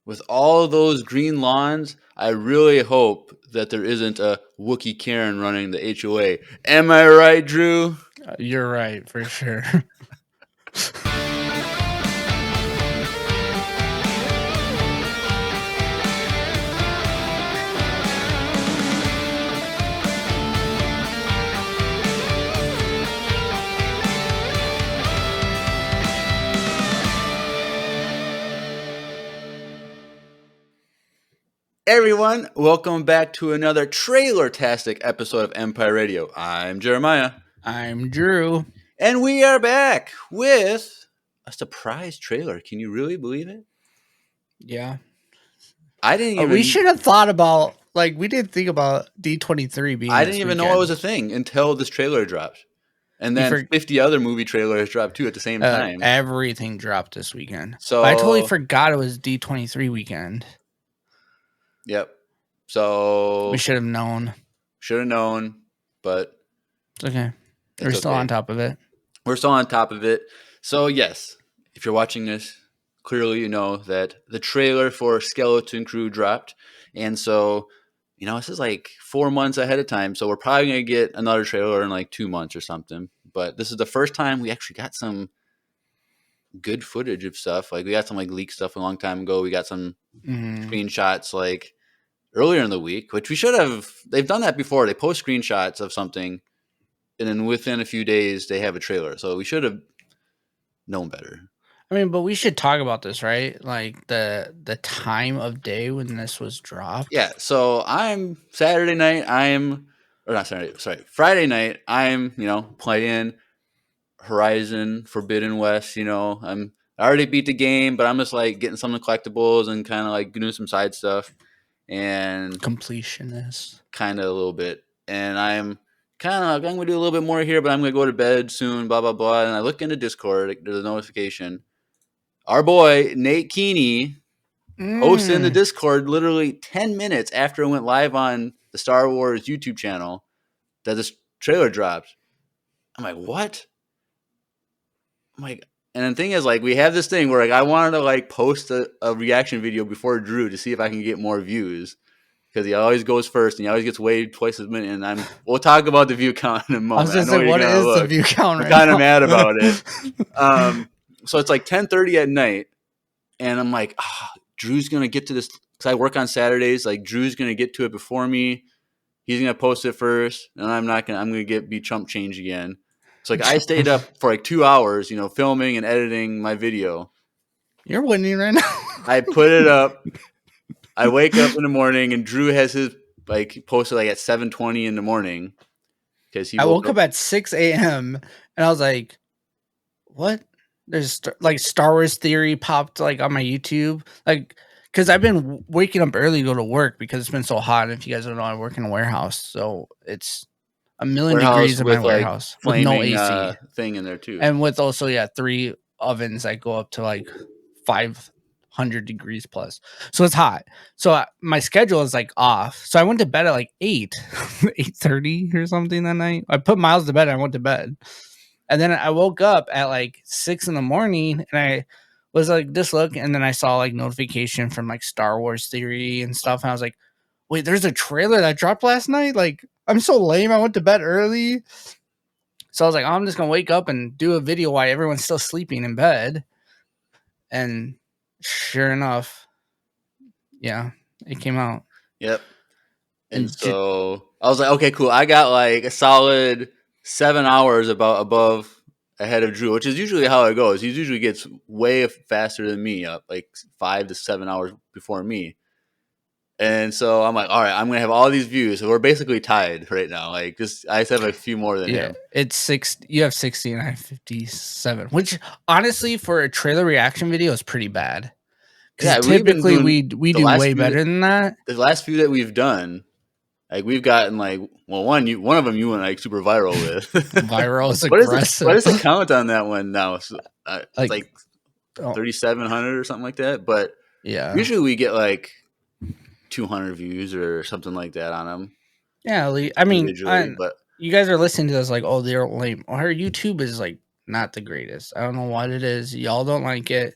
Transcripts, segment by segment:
with all those green lawns, I really hope that there isn't a Wookiee Karen running the HOA. Am I right, Drew? You're right, for sure. Everyone, welcome back to another trailer-tastic episode of Empire Radio. I'm Jeremiah. I'm Drew. And we are back with a surprise trailer. Can you really believe it? Yeah. I didn't even... We should have thought about, we didn't think about D23 being I this didn't even weekend. know it was a thing until this trailer dropped. And then 50 other movie trailers dropped too at the same time. Everything dropped this weekend. So I totally forgot it was D23 weekend. Yep. So we should have known. Should have known, but it's okay. We're still on top of it. We're still on top of it. So yes, if you're watching this, clearly you know that the trailer for Skeleton Crew dropped. And so, this is like 4 months ahead of time. So we're probably going to get another trailer in like 2 months or something. But this is the first time we actually got some good footage of stuff. Like we got some leaked stuff a long time ago. We got some screenshots earlier in the week, which we should have. They've done that before. They post screenshots of something, and then within a few days they have a trailer. So we should have known better. I mean, but we should talk about this, right? Like the time of day when this was dropped. Yeah. So I'm Friday night. I'm playing Horizon Forbidden West. I already beat the game, but I'm just getting some of the collectibles and kind of doing some side stuff and completionist kind of a little bit. And I'm going to do a little bit more here, but I'm going to go to bed soon, blah, blah, blah. And I look into Discord, there's a notification. Our boy, Nate Keeney, hosts in the Discord literally 10 minutes after it went live on the Star Wars YouTube channel that this trailer dropped. I'm like, what? I'm like, and the thing is, we have this thing where I wanted to post a reaction video before Drew to see if I can get more views. Because he always goes first, and he always gets weighed twice as many. And we'll talk about the view count in a moment. I was going to say, what is the view count right now? I'm kind of mad about it. So it's 10:30 at night, and I'm like, Drew's going to get to this. Because I work on Saturdays. Drew's going to get to it before me. He's going to post it first, and I'm not going to. I'm going to be chump change again. So I stayed up for 2 hours, filming and editing my video. You're winning right now. I put it up. I wake up in the morning and Drew has his posted at 7:20 in the morning because I woke up at 6 a.m. and I was like, "What?" There's Star Wars Theory popped on my YouTube, because I've been waking up early to go to work because it's been so hot. And if you guys don't know, I work in a warehouse, so it's a million degrees in my warehouse with no AC thing in there too, and with also 3 ovens that go up to 500 degrees plus, so it's hot. So my schedule is off. So I went to bed at 8:30 or something that night. I put Miles to bed and I went to bed, and then I woke up at 6 in the morning and I was just look, and then I saw notification from Star Wars Theory and stuff, and I was like, wait, there's a trailer that dropped last night. I'm so lame. I went to bed early, so I was like, I'm just gonna wake up and do a video while everyone's still sleeping in bed. And sure enough, yeah, it came out. Yep. And so I was like, okay, cool. I got a solid 7 hours above ahead of Drew, which is usually how it goes. He usually gets way faster than me, up 5 to 7 hours before me. And so I'm like, all right, I'm gonna have all these views. So we're basically tied right now. I just have a few more than him. It's 6. You have 60 and I have 57, which honestly for a trailer reaction video is pretty bad. Because typically we do way better than that. The last few that we've done, we've gotten one of them you went super viral with. Viral is aggressive. What is the count on that one now? So, it's 3,700 or something like that. But yeah, usually we get 200 views or something like that on them. Yeah, I mean, but you guys are listening to this oh, they're lame. Our YouTube is not the greatest. I don't know what it is. Y'all don't like it.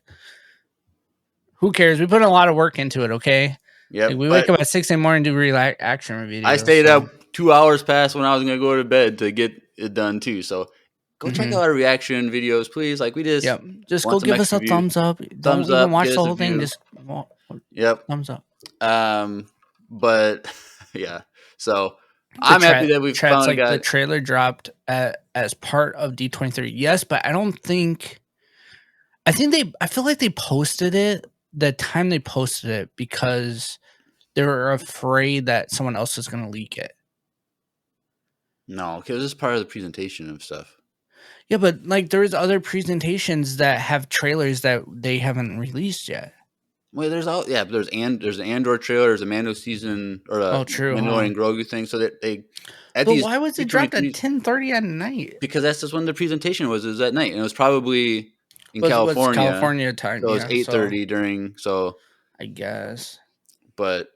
Who cares? We put a lot of work into it. Okay. Yep. Like we wake But up at 6 in the morning and do action videos. I stayed so. up 2 hours past when I was gonna go to bed to get it done too. So go check out our reaction videos, please. Like we just Yep. Just want go some give us extra a views. thumbs up. Thumbs Don't even up, watch give the us a whole thing. view. Just Yep. thumbs up. But yeah. So The I'm happy that we Chat's finally like the got. trailer dropped as part of D23. Yes, but I don't think. I feel like they posted it the time they posted it because they were afraid that someone else was going to leak it. No, because this is part of the presentation of stuff. Yeah, but like there's other presentations that have trailers that they haven't released yet. Well, there's an Andor trailer, there's a Mando season or a Mandalorian Grogu thing. So that they but why was it dropped at 10:30 at night? Because that's just when the presentation was at night, and it was probably in California. California. California time. So it was 8:30 during. So I guess. But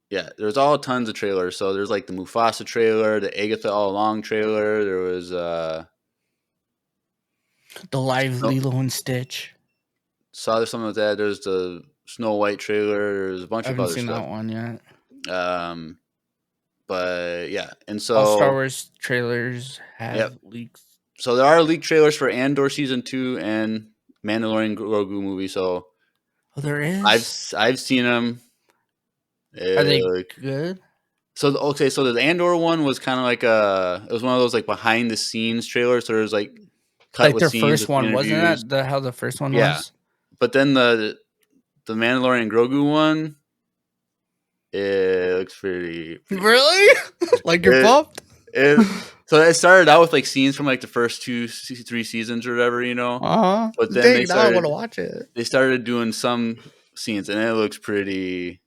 yeah, there's all tons of trailers. So there's like the Mufasa trailer, the Agatha All Along trailer. There was the live Lilo and Stitch. Saw there's something like that. There's the Snow White trailer. There's a bunch of other stuff. I haven't seen that one yet. But yeah, and so all Star Wars trailers have leaks. So there are leaked trailers for Andor season 2 and Mandalorian Grogu movie. So there is. I've seen them. Are they good? So the Andor one was kind of like it was one of those like behind the scenes trailers. So there's like cut like their first one, wasn't that how the first one was? But then the Mandalorian Grogu one, it looks pretty really like you're pumped. So it started out with like scenes from like the first 2-3 seasons or whatever, But then I want to watch it. They started doing some scenes, and it looks pretty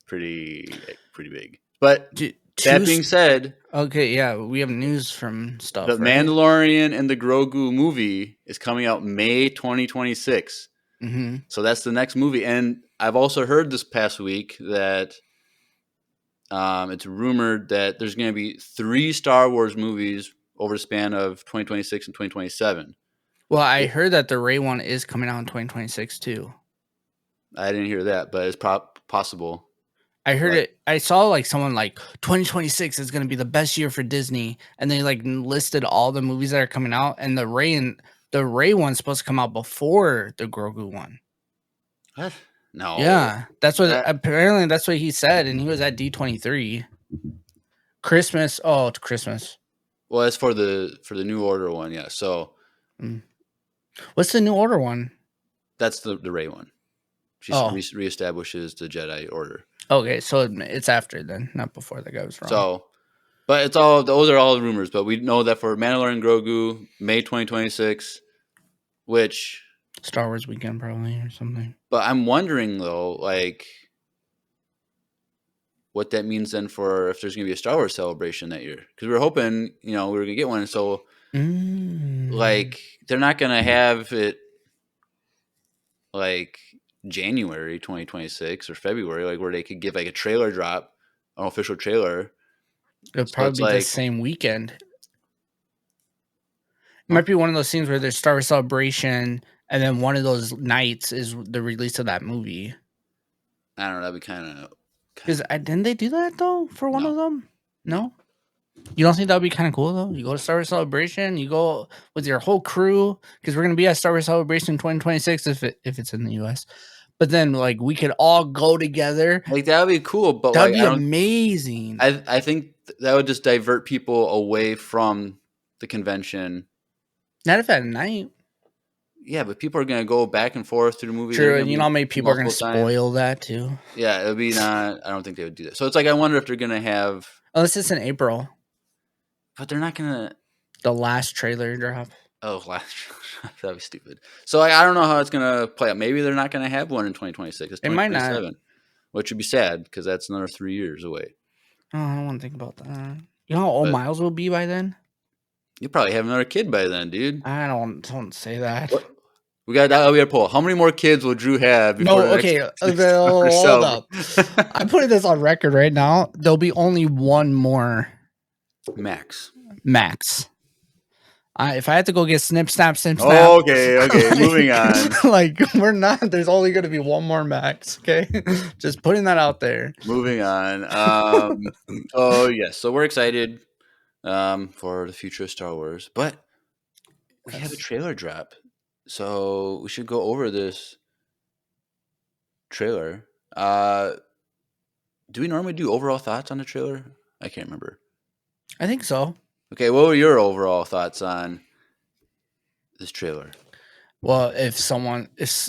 big. But that being said, okay, yeah, we have news from stuff. The Mandalorian and the Grogu movie is coming out May 2026. Mm-hmm. So that's the next movie, and I've also heard this past week that it's rumored that there's going to be 3 Star Wars movies over the span of 2026 and 2027. Well, I heard that the Rey one is coming out in 2026 too. I didn't hear that, but it's possible. I heard it. I saw like someone like 2026 is going to be the best year for Disney, and they like listed all the movies that are coming out, and the Rey one's supposed to come out before the Grogu one. What? No. Yeah, apparently that's what he said, and he was at D23. Christmas. Oh, it's Christmas. Well, that's for the New Order one, yeah. So, what's the New Order one? That's the Rey one. She reestablishes the Jedi Order. Okay, so it's after then, not before. That guy was wrong. So, but those are all rumors. But we know that for Mandalorian Grogu, May 2026, which Star Wars weekend probably or something. But I'm wondering though, like, what that means then for if there's going to be a Star Wars celebration that year, because we were hoping, we were going to get one. So, like, they're not going to have it like January 2026 or February, like where they could give like a trailer drop, an official trailer. It'll probably be the same weekend. It might be one of those things where there's Star Wars Celebration, and then one of those nights is the release of that movie. I don't know. That'd be kind of. Because didn't they do that though for one of them? No. You don't think that would be kind of cool though? You go to Star Wars Celebration, you go with your whole crew, because we're gonna be at Star Wars Celebration 2026 if it's in the US. But then like we could all go together. Like that would be cool, but that'd be amazing. I think that would just divert people away from the convention. Not if at night. Yeah, but people are gonna go back and forth through the movie. True, and how many people are gonna spoil that too? Yeah, it would be not. I don't think they would do that. So it's like I wonder if they're gonna have. Unless it's in April. But they're not gonna. The last trailer drop. Oh, that'd be stupid. So I don't know how it's gonna play out. Maybe they're not gonna have one in 2026. It's 2027, it might not. Which would be sad because that's another 3 years away. Oh, I don't want to think about that. You know how old Miles will be by then? You probably have another kid by then, dude. I don't say that. What? We got a poll. How many more kids will Drew have? No, okay. Hold up. I'm putting this on record right now. There'll be only one more. Max. If I had to go get snip, snap, Okay. Moving on. like we're not. There's only going to be one more Max. Okay, just putting that out there. Moving on. Oh yes, so we're excited for the future of Star Wars, but we have a Yes. trailer drop, so we should go over this trailer. Do we normally do overall thoughts on the trailer? I can't remember. I think so. Okay, what were your overall thoughts on this trailer? Well, if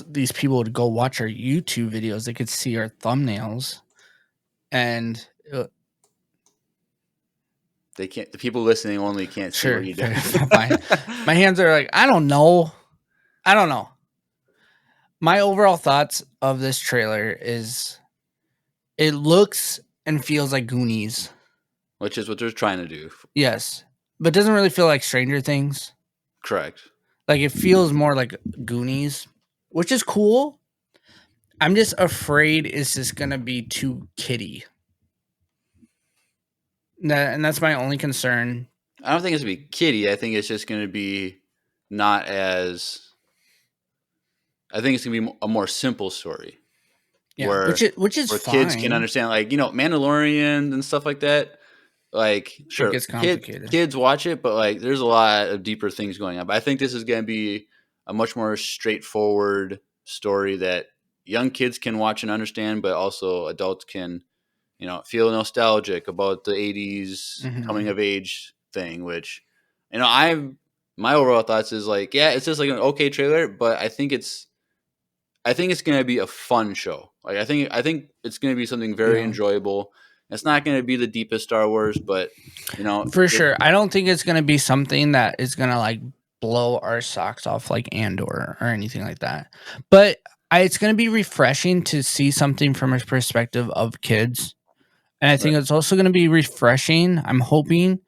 these people would go watch our YouTube videos, they could see our thumbnails, and They can't. The people listening only can't see what sure, you do. fair, fine. My hands are like, I don't know. My overall thoughts of this trailer is it looks and feels like Goonies. Which is what they're trying to do. Yes, but doesn't really feel like Stranger Things. Correct. Like it feels more like Goonies, which is cool. I'm just afraid it's just gonna be too kiddie. And that's my only concern. I don't think it's gonna be kiddie. I think it's just gonna be not as. I think it's gonna be a more simple story. Yeah, where which is where kids can fine. understand, like, Mandalorian and stuff like that. Like, It sure, gets complicated. kids watch it, but like, there's a lot of deeper things going on. But I think this is going to be a much more straightforward story that young kids can watch and understand, but also adults can, feel nostalgic about the '80s Hmm. coming of age thing. Which, I'm my overall thoughts is like, yeah, it's just like an okay trailer, but I think it's going to be a fun show. Like I think it's going to be something very Yeah, enjoyable. It's not going to be the deepest Star Wars, but for sure. I don't think it's gonna be something that is gonna like blow our socks off like Andor or anything like that. But it's gonna be refreshing to see something from a perspective of kids. And I right, think it's also gonna be refreshing. I'm hoping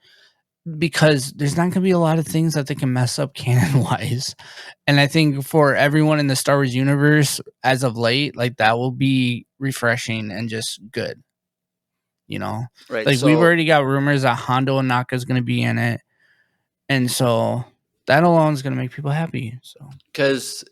because there's not gonna be a lot of things that they can mess up canon wise. And I think for everyone in the Star Wars universe as of late, like that will be refreshing and just good. You know, right. like we've So already got rumors that Hondo and Naka is going to be in it, and so that alone is going to make people happy. So because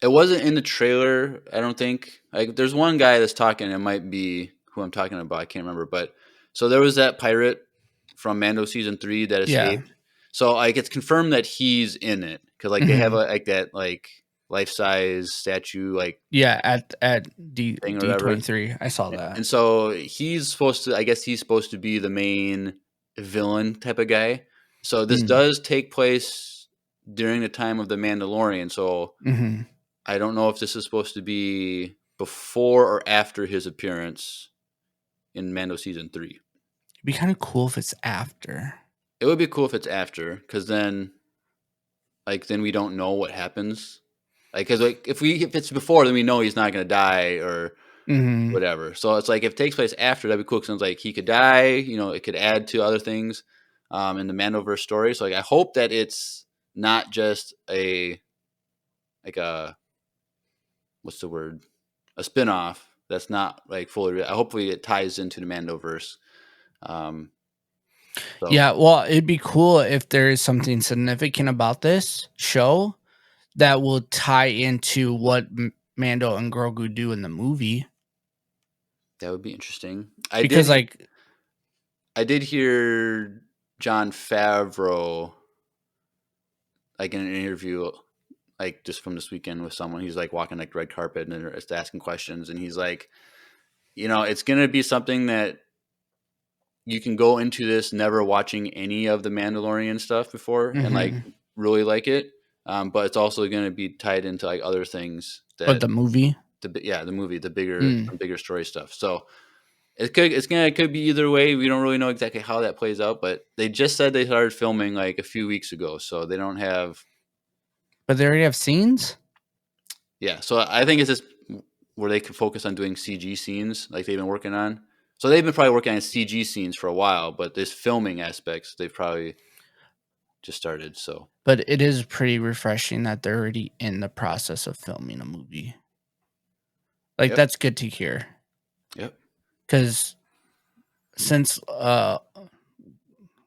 it wasn't in the trailer, I don't think. Like, there's one guy that's talking. It might be who I'm talking about. I can't remember. But so there was that pirate from Mando season 3 that yeah, escaped. So like it's confirmed that he's in it because like they have hmm, that like life size statue like yeah, at thing or whatever. D23, I saw that. And so he's supposed to, I guess he's supposed to be the main villain type of guy. So this Mm, does take place during the time of the Mandalorian. So hmm. I don't know if this is supposed to be before or after his appearance in Mando season 3. It'd be kind of cool if it's after. It would be cool if it's after, because then we don't know what happens. Like, because like if it's before, then we know he's not gonna die or Hmm. whatever. So it's like if it takes place after, that'd be cool. Because it's like he could die. It could add to other things in the Mandoverse story. So like I hope that it's not just a what's the word, a spinoff that's not like fully. Hopefully it ties into the Mandoverse. Um, so Yeah, well, it'd be cool if there is something significant about this show that will tie into what Mando and Grogu do in the movie. that would be interesting. Because, like, I did hear John Favreau like in an interview like just from this weekend with someone. He's like walking like red carpet and they're just asking questions, and he's like, it's gonna be something that you can go into this never watching any of the Mandalorian stuff before and like mhm. really like it. But it's also gonna be tied into like other things But that the movie? the movie, Mm. some bigger story stuff. So it could be either way. We don't really know exactly how that plays out, but they just said they started filming like a few weeks ago, so they don't have. But they already have scenes? Yeah, so I think it's just where they can focus on doing CG scenes like they've been working on. So they've been probably working on CG scenes for a while, but this filming aspects they've probably just started. So But it is pretty refreshing that they're already in the process of filming a movie. Like, yep, that's good to hear. yep. Because since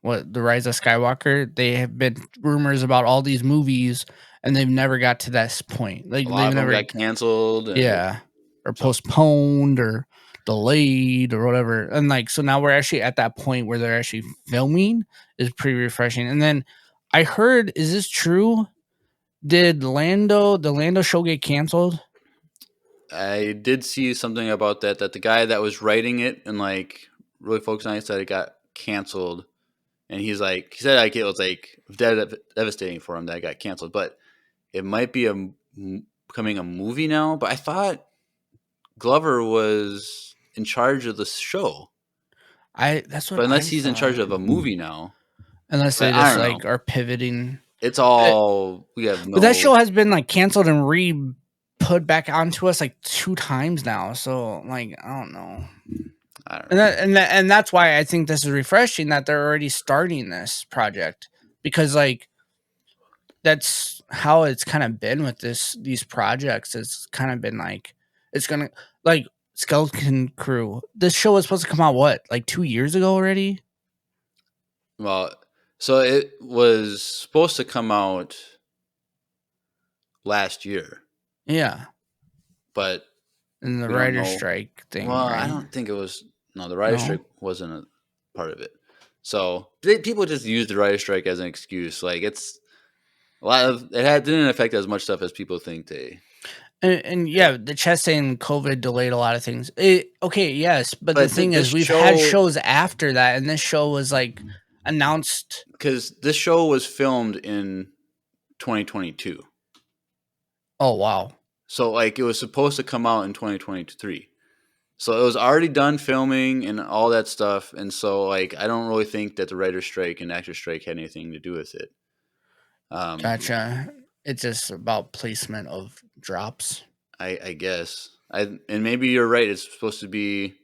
what the Rise of Skywalker, they have been rumors about all these movies, and they've never got to this point. Like A lot they've of them never, got canceled, and yeah, or so postponed or delayed or whatever. And like so now we're actually at that point where they're actually filming is pretty refreshing. And then I heard, is this true? Did the Lando show get canceled? I did see something about that the guy that was writing it and like really focused on it said it got canceled, and he said like it was like devastating for him that it got canceled, but it might be becoming a movie now. But I thought Glover was in charge of the show, I That's what but unless I he's in charge thought. of a movie now, Unless they I just don't know. like are pivoting. It's Uh, all we have But that no. show has been like canceled and put back onto us like 2 times now. So like I don't know. I don't And know. and that's why I think this is refreshing that they're already starting this project, because like that's how it's kind of been with these projects. It's kind of been like it's gonna like Skeleton Crew. This show was supposed to come out what, like 2 years ago already? Well, so it was supposed to come out last year, Yeah, but and the we don't writer's know. strike Well, thing, I right? don't think it was. No, the writer's No, strike wasn't a part of it. So people just use the writer's strike as an excuse. Like it's a lot of didn't affect as much stuff as people think they. and Did. yeah, the chess saying COVID delayed a lot of things. Okay, yes, but the But thing this is, we've had show, shows after that, and this show was like announced. because this show was filmed in 2022, Oh wow, so like it was supposed to come out in 2023. So it was already done filming and all that stuff, and so like I don't really think that the writer's strike and actor strike had anything to do with it. Um, gotcha. It's just about placement of drops. I guess and maybe you're right. It's supposed to be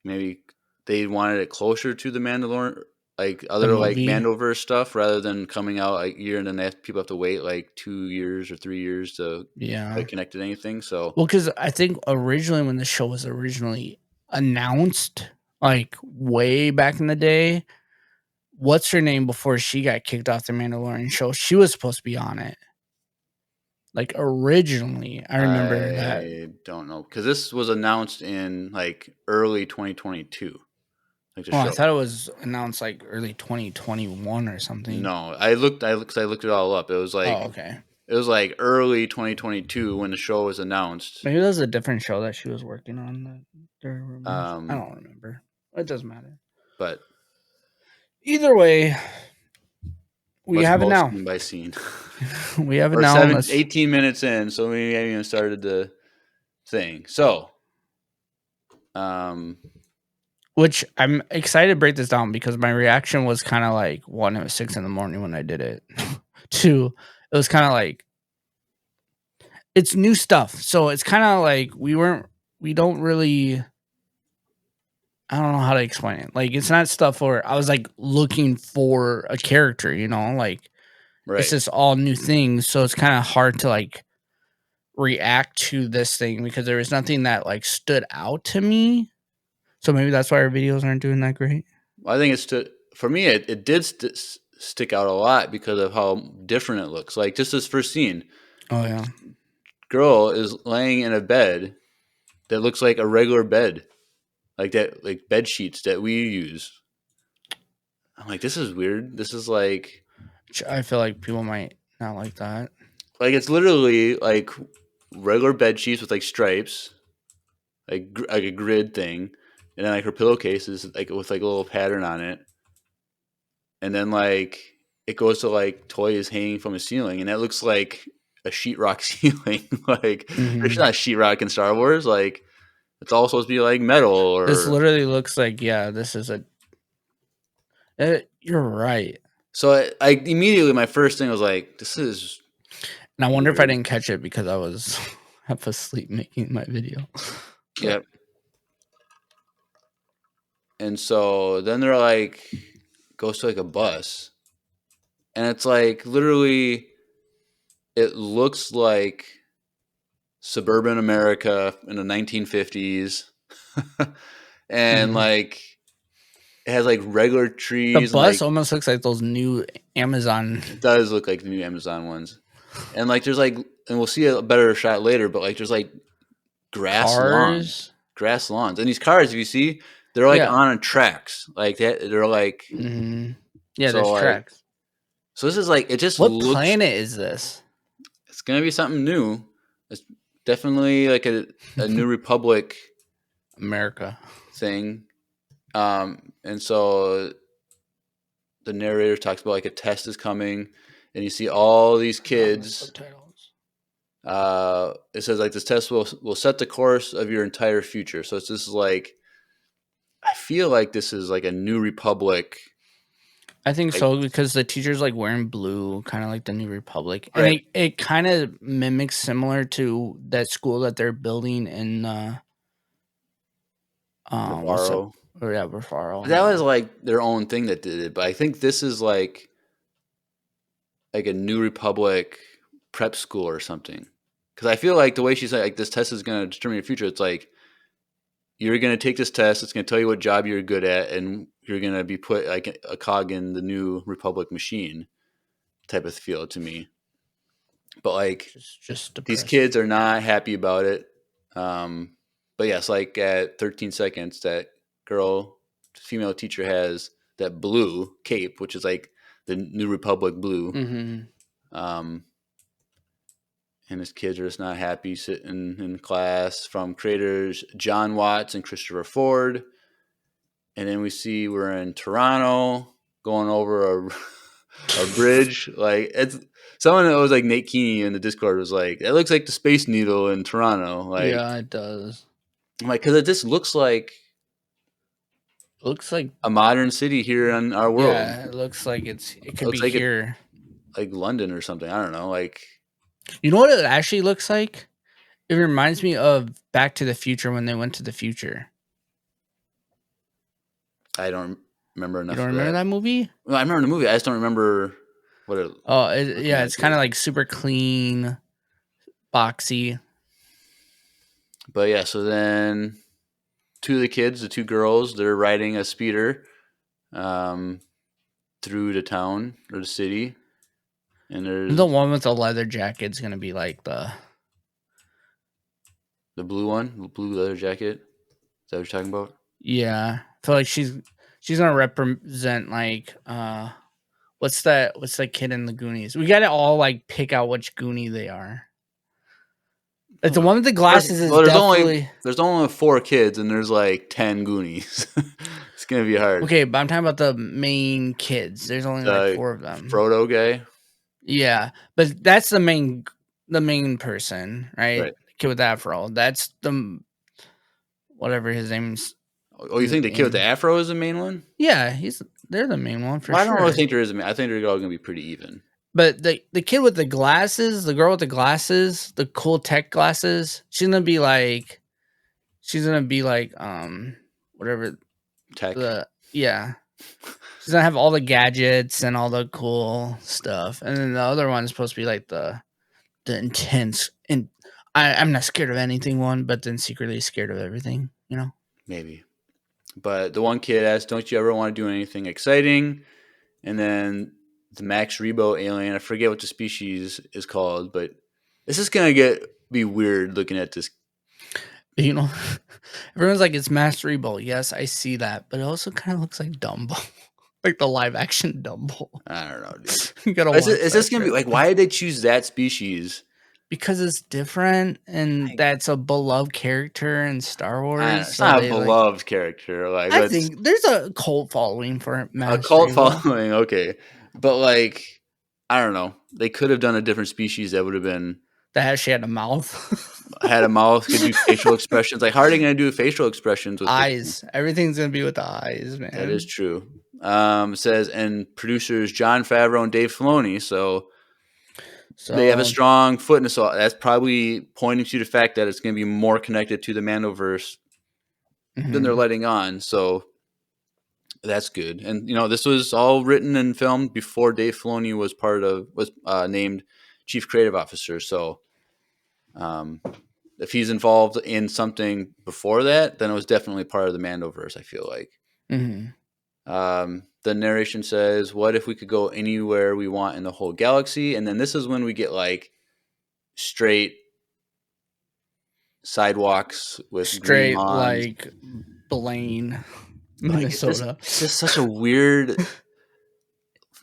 maybe they wanted it closer to the Mandalorian, like The other like movie, Mandoverse stuff, rather than coming out like a year and then people have to wait like 2 years or 3 years to yeah. like connect to anything. So Well, because I think originally when the show was originally announced, like way back in the day, what's her name before she got kicked off the Mandalorian show? She was supposed to be on it. Like originally, I remember that. I don't know because this was announced in like early 2022, like the Oh, I show. thought it was announced like early 2021 or something. No, I looked it all up. Oh, okay. It was like early 2022 when the show was announced. Maybe that was a different show that she was working on. There were rumors. I Um, don't remember. It doesn't matter. but Either way, we what's have it most now. seen by scene? We have it Or now. 18 minutes in, so we haven't even started the thing. So, um, Which I'm excited to break this down because my reaction was kind of like, one, it was 6 in the morning when I did it. Two, it was kind of like it's new stuff. So it's kind of like we don't really, I don't know how to explain it. Like it's not stuff where I was like looking for a character, like it's right. just all new things. So it's kind of hard to like react to this thing because there was nothing that like stood out to me. So maybe that's why our videos aren't doing that great. I think for me, it did stick out a lot because of how different it looks. Like just this first scene, Oh yeah. girl is laying in a bed that looks like a regular bed, like that, like bed sheets that we use. I'm like, this is weird. This is Which I feel like people might not like that. like it's literally like regular bed sheets with like stripes, like a grid thing, and then like her pillowcase is like with like a little pattern on it, and then like it goes to like toys hanging from a ceiling, and that looks like a sheetrock ceiling. Like there's Hmm. not sheetrock in Star Wars. Like it's all supposed to be like metal This or literally looks like, yeah, this is a. You're right, so. I immediately my first thing was like, this is and I wonder if I weird. didn't catch it because I was half asleep making my video. But Yep. And so then they're like goes to like a bus, and it's like literally it looks like suburban America in the 1950s. And mhm. like it has like regular The trees and bus like almost looks like those new Amazon it does look like the new Amazon ones. And like there's like and we'll see a better shot later, but like there's like grass lawns. cars. Grass lawns. And these cars, if you see, they're like Yeah. on tracks. Like that they're like hmm Yeah, so there's like tracks. so this is like it just What looks planet is this? it's gonna be something new. It's definitely like a New Republic America. thing. And so the narrator talks about like a test is coming, and you see all these kids. Subtitles. It says like this test will set the course of your entire future. So it's just like I feel like this is like a New Republic. I think Like so because the teacher's like wearing blue, kind of like the New Republic, and right, it kind of mimics similar to that school that they're building in what's up? Bavaro. Oh yeah, Bafaro. That was Yeah. like their own thing that did it, but I think this is like a New Republic prep school or something. Because I feel like the way she said like this test is going to determine your future. It's like you're going to take this test. It's going to tell you what job you're good at, and you're going to be put like a cog in the New Republic machine type of feel to me. But like Just these depressing. kids are not happy about it. But yes, like at 13 seconds, that girl, female teacher has that blue cape, which is like the New Republic blue. Mm-hmm. Um, and his kids are just not happy sitting in class from creators John Watts and Christopher Ford. And then we see we're in Toronto going over a bridge. Like it's someone that was like Nate Keeney in the Discord was like, it looks like the Space Needle in Toronto. Like Yeah, it does. I'm like, because it just looks like Looks like a modern city here in our world. yeah, it looks like it It could looks be like it here. like London or something. I don't know. Like You know what it actually looks like? It reminds me of Back to the Future when they went to the future. I don't remember You enough don't of remember that. that movie? Well, I remember the movie. I just don't remember what it Oh, looking yeah, like it's kind it. of like super clean, boxy. But yeah, so then two of the kids, the two girls, they're riding a speeder um, through the town or the city, and The there's one with the leather jacket's gonna be like the blue one, the blue leather jacket. Is that what you're talking about? yeah. I feel like she's gonna represent like what's that kid in the Goonies? We gotta all like pick out which Goonie they are. Like the one with the glasses is Well, definitely there's only 4 kids, and there's like 10 Goonies. It's gonna be hard. okay, but I'm talking about the main kids. There's only like The 4 of them. Frodo guy, Yeah, but that's the main person, right? right? The kid with the afro. That's the whatever his name's Oh, you in the think the kid with the game. afro is the main one? Yeah, they're the main one for Well, I don't really sure. think there is a main. I think they're all gonna be pretty even. But the kid with the glasses, the girl with the glasses, the cool tech glasses, she's gonna be like whatever Tech, the yeah. She's gonna have all the gadgets and all the cool stuff. And then the other one's supposed to be like the intense and I'm not scared of anything one, but then secretly scared of everything, you know? maybe. But the one kid asks, "Don't you ever want to do anything exciting?" And then the Max Rebo alien, I forget what the species is called, but this is gonna be weird looking at this. You know, everyone's like it's Mastery Ball. Yes, I see that, but it also kind of looks like Dumbo, like the live action Dumbo. I don't know, dude. You gotta Is, watch is that this gonna be trailer. like? Why did they choose that species? Because it's different and Like, that's a beloved character in Star Wars. it's So not a they like. beloved character. Like, I that's think there's a cult following for a cult Mastery Ball following. Okay, but like, I don't know. They could have done a different species that would have been that actually had a mouth, had a mouth, could do facial expressions. Like, how are they gonna do facial expressions with this? eyes. Everything's gonna be with the eyes, That is man. true. It says, and producers John Favreau and Dave Filoni. So they have a So strong foot in it. So that's probably pointing to the fact that it's going to be more connected to the Mandoverse than they're mhm. letting on. So that's good. And this was all written and filmed before Dave Filoni was named chief creative officer. So um, if he's involved in something before that, then it was definitely part of the Mandoverse. I feel like. Mhm. The narration says, "What if we could go anywhere we want in the whole galaxy?" And then this is when we get like straight sidewalks with green Straight lawns. like Blaine, Like Minnesota. it's just such a weird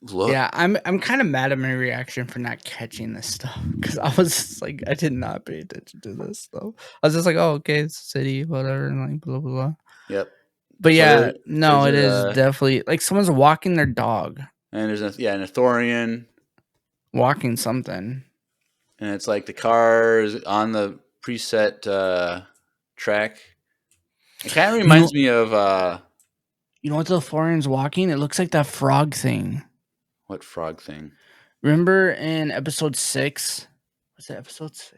look. Yeah, I'm kind of mad at my reaction for not catching this stuff because I was just like, I did not pay attention to this stuff. I was just like, oh, okay, it's a city, whatever, and like blah blah blah. Yep. But So yeah, there's no, it is definitely like someone's walking their dog, and there's an Athorian, walking something. and it's like the car is on the preset track. It kind of reminds me of You know what the foreign's walking? It looks like that frog thing. what frog thing? Remember in episode 6? Was it episode 6?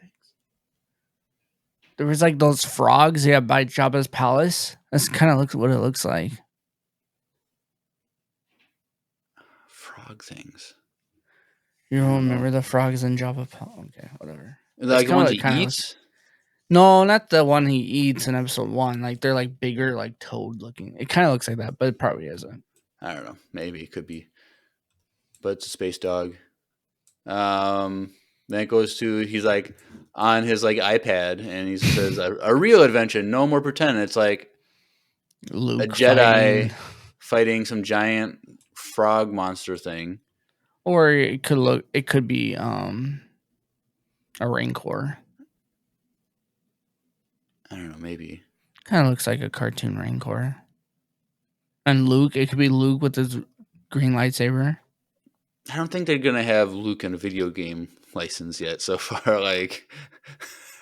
There was like those frogs yeah by Jabba's palace. That's kind of looks what it looks like. Frog things. You don't remember the frogs in Jabba palace? Okay, whatever. Like the ones he kinda eats? No, not the one he eats in episode 1. Like they're like bigger, like toad looking. It kind of looks like that, but it probably isn't. I don't know. Maybe it could be, but it's a space dog. Then it goes to he's like on his like iPad, and he says a real adventure, no more pretend. It's like Luke a Jedi fighting some giant frog monster thing, or it could be a Rancor. I don't know, maybe. Kind of looks like a cartoon Rancor. And Luke, it could be Luke with his green lightsaber. I don't think they're gonna have Luke in a video game license yet so far. Like,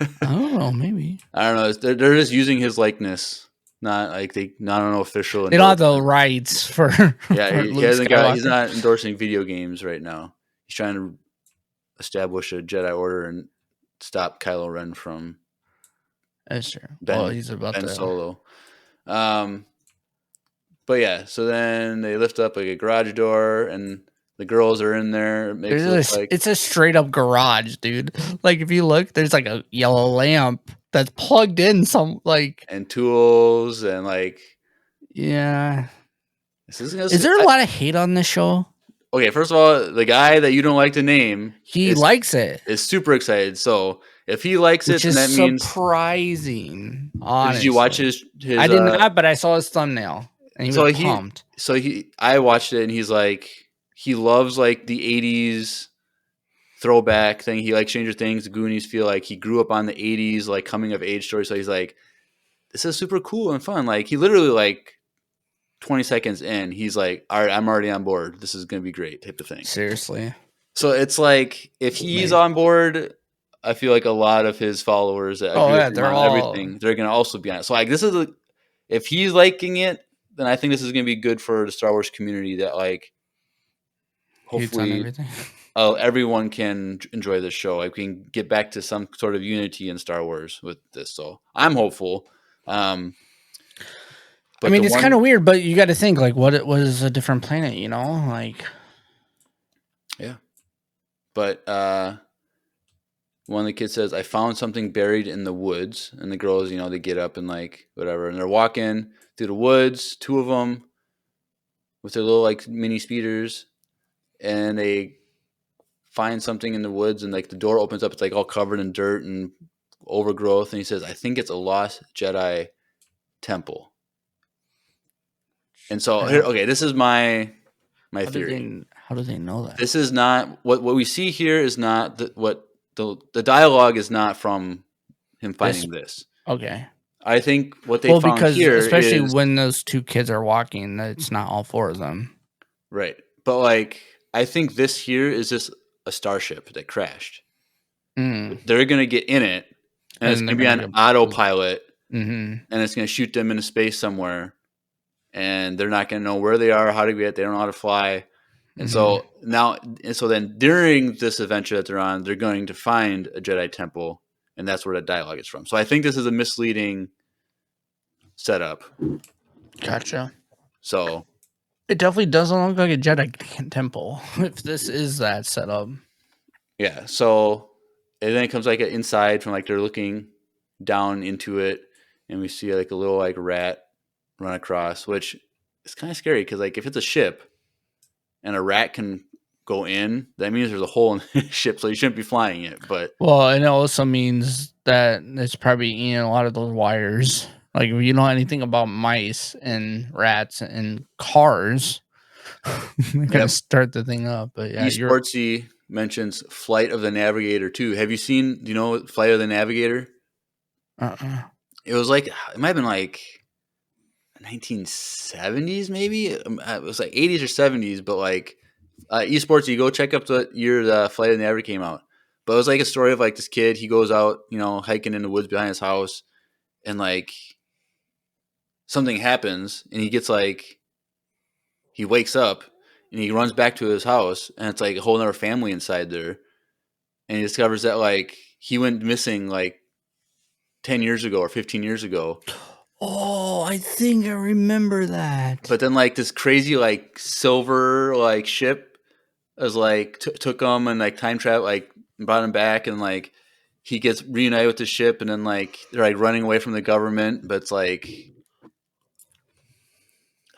I don't know, maybe I don't know. They're just using his likeness, not like not an official. they don't have the rights for. Yeah, for he Luke hasn't got. He's Skywalker. not endorsing video games right now. He's trying to establish a Jedi Order and stop Kylo Ren from That's true. Ben, He's about Ben to. Solo. But yeah, so then they lift up like a garage door, and the girls are in there. It makes it look like It's a straight up garage, dude. Like if you look, there's like a yellow lamp that's plugged in some like and tools and like yeah. Is there a lot of hate on this show? Okay, first of all, the guy that you don't like to name, he likes it. Is super excited. So if he likes Which it, then that means surprising. Honestly. Did you watch his? I did not, but I saw his thumbnail and he was pumped. I watched it and he's like, he loves like the '80s throwback thing. He likes Stranger Things, the Goonies. Feel like he grew up on the '80s like coming of age story. So he's like, this is super cool and fun. Like he literally like 20 seconds in, he's like, all right, I'm already on board. This is going to be great type of thing. Seriously. So it's like, if he's on board, I feel like a lot of his followers that agree with him on everything, they're going to also be on it. So like, if he's liking it, then I think this is going to be good for the Star Wars community that like, hopefully everyone can enjoy this show. Like we can get back to some sort of unity in Star Wars with this. So I'm hopeful. But I mean, it's kind of weird, but you got to think like, what it was a different planet, you know, like. Yeah. But one of the kids says, I found something buried in the woods. And the girls, you know, they get up and like whatever. And they're walking through the woods, 2 of them with their little like mini speeders. And they find something in the woods and like the door opens up. It's like all covered in dirt and overgrowth. And he says, I think it's a lost Jedi temple. And so, okay, this is my theory. How do they know that? This is not what we see here. Is not the dialogue is not from him finding this. Okay, I think what they found here, especially when those 2 kids are walking, it's not all 4 of them, right? But like, I think this here is just a starship that crashed. They're gonna get in it, and it's gonna be on autopilot, and it's gonna shoot them into space somewhere. And they're not going to know where they are, how to get. They don't know how to fly, and so then during this adventure that they're on, they're going to find a Jedi temple, and that's where the dialogue is from. So I think this is a misleading setup. Gotcha. So it definitely doesn't look like a Jedi temple if this is that setup. Yeah. So and then it comes like inside from like they're looking down into it, and we see like a little like rat run across, which it's kind of scary because like if it's a ship and a rat can go in, that means there's a hole in the ship, so you shouldn't be flying it. But Well, and it also means that it's probably eating a lot of those wires. Like if you know anything about mice and rats and cars, they're gonna yep, start the thing up. But yeah, you're eSportsy mentions Flight of the Navigator too. Have you seen? Do you know Flight of the Navigator? uh-uh. It was like it might have been like 1970s, maybe. It was like 80s or 70s, but like esports, you go check up the year the Flight of the Navigator came out. But it was like a story of like this kid. He goes out, hiking in the woods behind his house, and like something happens, and he gets like he wakes up and he runs back to his house, and it's like a whole other family inside there, and he discovers that like he went missing like 10 years ago or 15 years ago. Oh, I think I remember that. But then like this crazy like silver like ship was like took him and like time travel like brought him back, and like he gets reunited with the ship, and then like they're like running away from the government, but it's like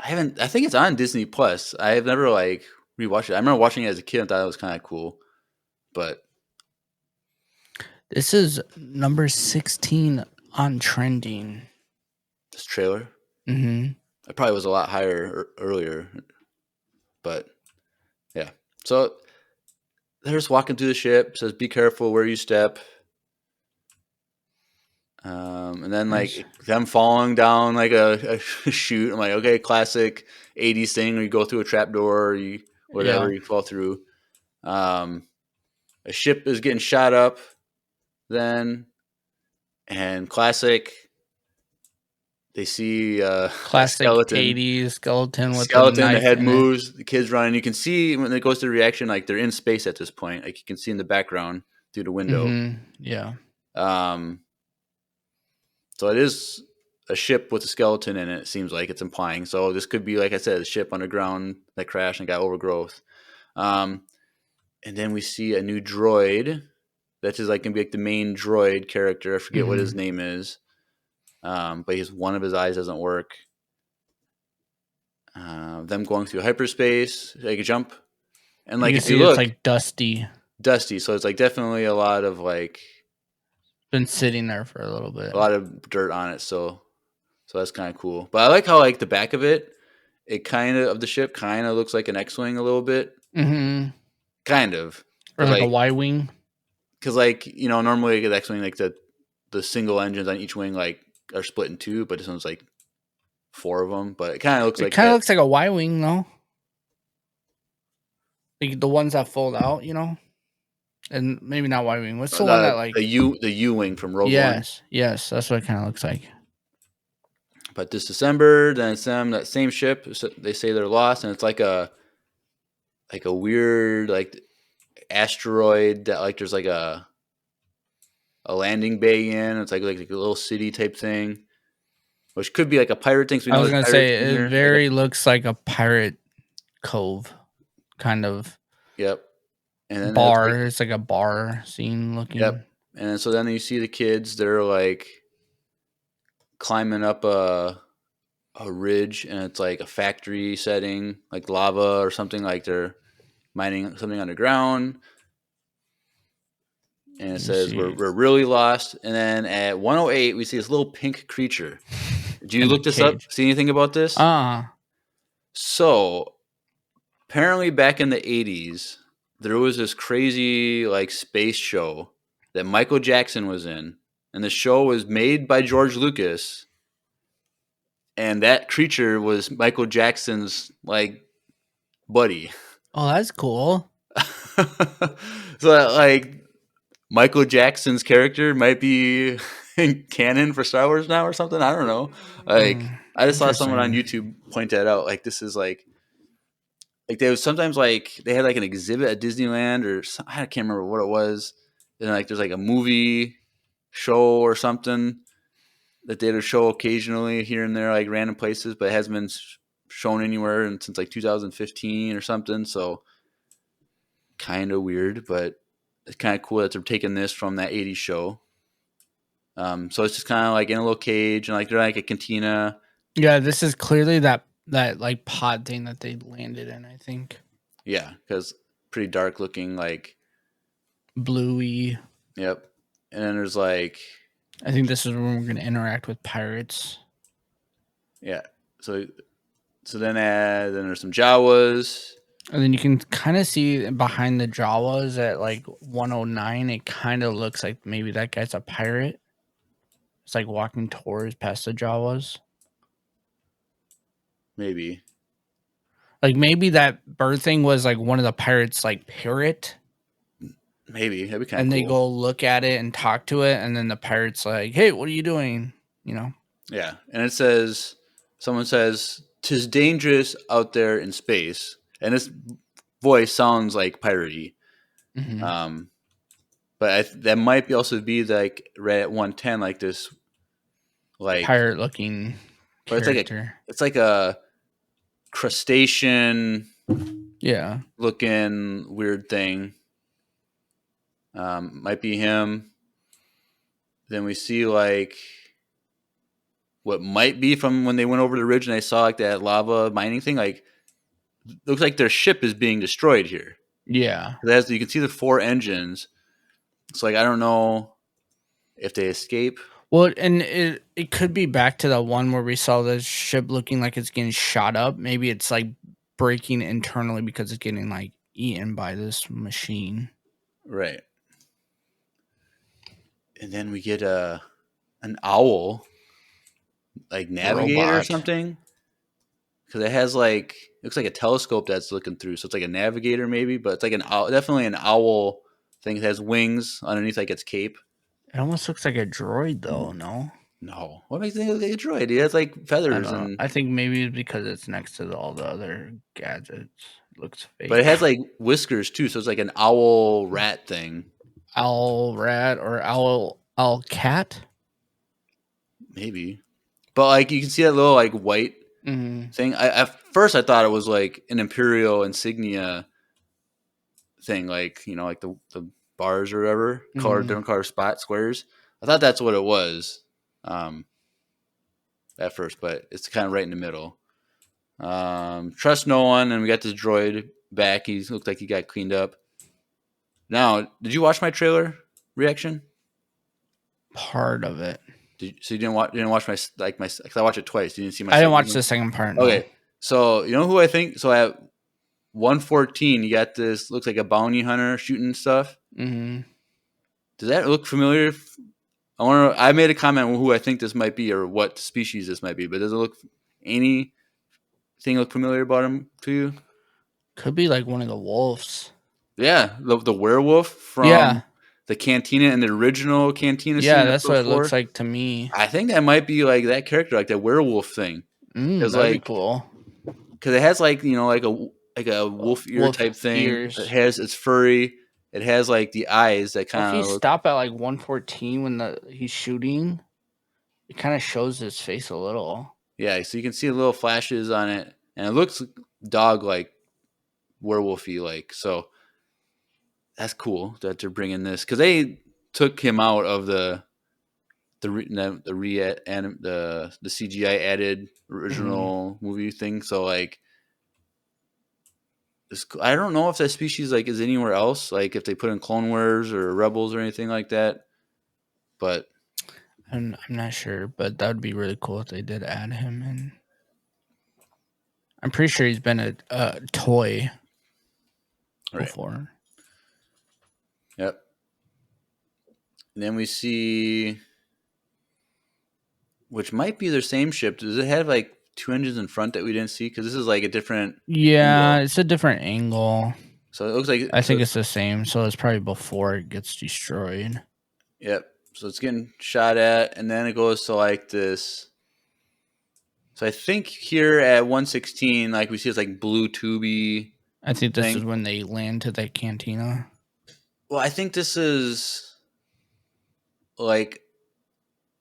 I think it's on Disney Plus. I have never like rewatched it. I remember watching it as a kid and thought it was kind of cool, but This is number 16 on trending. this trailer Mm-hmm. it probably was a lot higher earlier, but yeah. So they're just walking through the ship. Says, "Be careful where you step." And then Nice. like them falling down like a chute. I'm like, okay, classic '80s thing where you go through a trap door, or you whatever Yeah. you fall through. Um, a ship is getting shot up then, and classic. They see a Classic skeleton. 80s skeleton with a Skeleton. The knife head in it. moves. The kids running. You can see when it goes to the reaction, like they're in space at this point. Like you can see in the background through the window. Mm-hmm. Yeah. Um, So it is a ship with a skeleton in it. It seems like it's implying. So this could be, like I said, a ship underground that crashed and got overgrowth. Um, and then we see a new droid. That is like gonna be like the main droid character. I forget what his Mm-hmm. name is. But one of his eyes doesn't work. Them going through hyperspace, like a jump, and You like can if you see it's look, like dusty. dusty. So it's like definitely a lot of like Been sitting there for a little bit. a lot of dirt on it. So that's kind of cool. But I like how like the back of it kind of the ship kind of looks like an X-wing a little bit, Mm-hmm. kind of, Or but like a like Y-wing. because like normally like, the X-wing like the single engines on each wing like are split in two, but this one's like four of them. But it kind of looks It like kind of that. looks like a Y-wing, though. Like the ones that fold out, and maybe not Y-wing. What's the one that like? The U wing from Rogue One. Yes, that's what it kind of looks like. But this December, then it's them that same ship. So they say they're lost, and it's like a weird like asteroid that like there's like a landing bay in. It's like a little city type thing, which could be like a pirate thing. So we I know was there's gonna pirates say in it here. very looks like a pirate cove kind of Yep. And then it's like, bar. It's like a bar scene yep. looking. And so then you see the kids. They're like climbing up a ridge, and it's like a factory setting, like lava or something. Like they're mining something underground. And it You says see we're really lost. And then at 108, we see this little pink creature. Did you in the look this up? cage. See anything about this? So apparently, back in the 80s, there was this crazy like space show that Michael Jackson was in, and the show was made by George Lucas, and that creature was Michael Jackson's like buddy. Oh, that's cool. So like Michael Jackson's character might be in canon for Star Wars now or something. I don't know. Like I just saw someone on Interesting. YouTube point that out. Like this is like they was sometimes like they had like an exhibit at Disneyland or I can't remember what it was. And like there's like a movie show or something that they would show occasionally here and there, like random places, but it hasn't been shown anywhere since like 2015 or something. So kind of weird, but it's kind of cool that they're taking this from that 80s show. So it's just kind of like in a little cage and like they're like a cantina. Yeah, this is clearly that that like pod thing that they landed in. I think Yeah, because pretty dark looking. Like, bluey. yep. And then there's like, I think this is when we're gonna interact with pirates. yeah. So then there's some Jawas. And then you can kind of see behind the Jawas at like 109. It kind of looks like maybe that guy's a pirate. It's like walking towards past the Jawas. Maybe. Like maybe that bird thing was like one of the pirates' like parrot, Maybe. That'd be kind of and they cool. go look at it and talk to it, and then the pirate's like, "Hey, what are you doing?" You know. Yeah. And it says, someone says, "'Tis dangerous out there in space." And this voice sounds like piratey. Mm-hmm. But that might be also be like right at 110, like this, like, Pirate looking but character. it's like a crustacean Yeah. looking weird thing. Might be him. Then we see like what might be from when they went over the ridge and I saw like that lava mining thing. Like, looks like their ship is being destroyed here. Yeah. You can see the 4 engines. It's like, I don't know if they escape. Well, and it could be back to the one where we saw the ship looking like it's getting shot up. Maybe it's like breaking internally because it's getting like eaten by this machine. Right. And then we get an owl, like navigator or Robot. something. Because it has like, it looks like a telescope that's looking through. So it's like a navigator maybe, but it's like an owl, definitely an owl thing. It has wings underneath like its cape. It almost looks like a droid though, no? No. What makes it look like a droid? It has like I don't feathers know. and, I think maybe it's because it's next to all the other gadgets. It looks but it fake. has like whiskers too. So it's like an owl rat thing. Owl rat or owl cat? Maybe. But like you can see that little like white Mm-hmm. thing. At first I thought it was like an Imperial insignia thing, like, like the bars or whatever, Mm-hmm. different color spot squares. I thought that's what it was um, at first, but it's kind of right in the middle. Trust no one, and we got this droid back. He looked like he got cleaned up. Now, did you watch my trailer reaction? Part of it. So you didn't watch my like my because I watched it twice. You didn't see my I didn't second watch one? the second part, no. Okay, so you know who I think? So at 114, you got this looks like a bounty hunter shooting stuff. Mm-hmm. Does that look familiar? I made a comment on who I think this might be or what species this might be, but does it look anything look familiar about him to you? Could be like one of the wolves. Yeah, the werewolf Yeah. from the Cantina and the original Cantina scene Yeah, in that's what it looks episode 4. like to me. I think that might be like that character, like that werewolf thing, because That'd be cool. it has like like a wolf ear Wolf type thing. It ears. has it's furry. It has like the eyes that Well, if kind you of look. stop at like 114 when he's shooting, it kind of shows his face a little. Yeah, so you can see little flashes on it, and it looks dog like, werewolfy like. So that's cool that they're bringing this because they took him out of the CGI added original movie thing. So like, I don't know if that species like is anywhere else. Like if they put in Clone Wars or Rebels or anything like that. But I'm not sure, but that would be really cool if they did add him in. I'm pretty sure he's been a toy right, before. yep. And then we see, which might be their same ship. Does it have like 2 engines in front that we didn't see? Because this is like a different Yeah, angle. it's a different angle. So it looks like I think it's the same, so it's probably before it gets destroyed. Yep. So it's getting shot at, and then it goes to like this. So I think here at 116, like we see this like blue tubey I think this is thing. when they land to that cantina. Well, I think this is like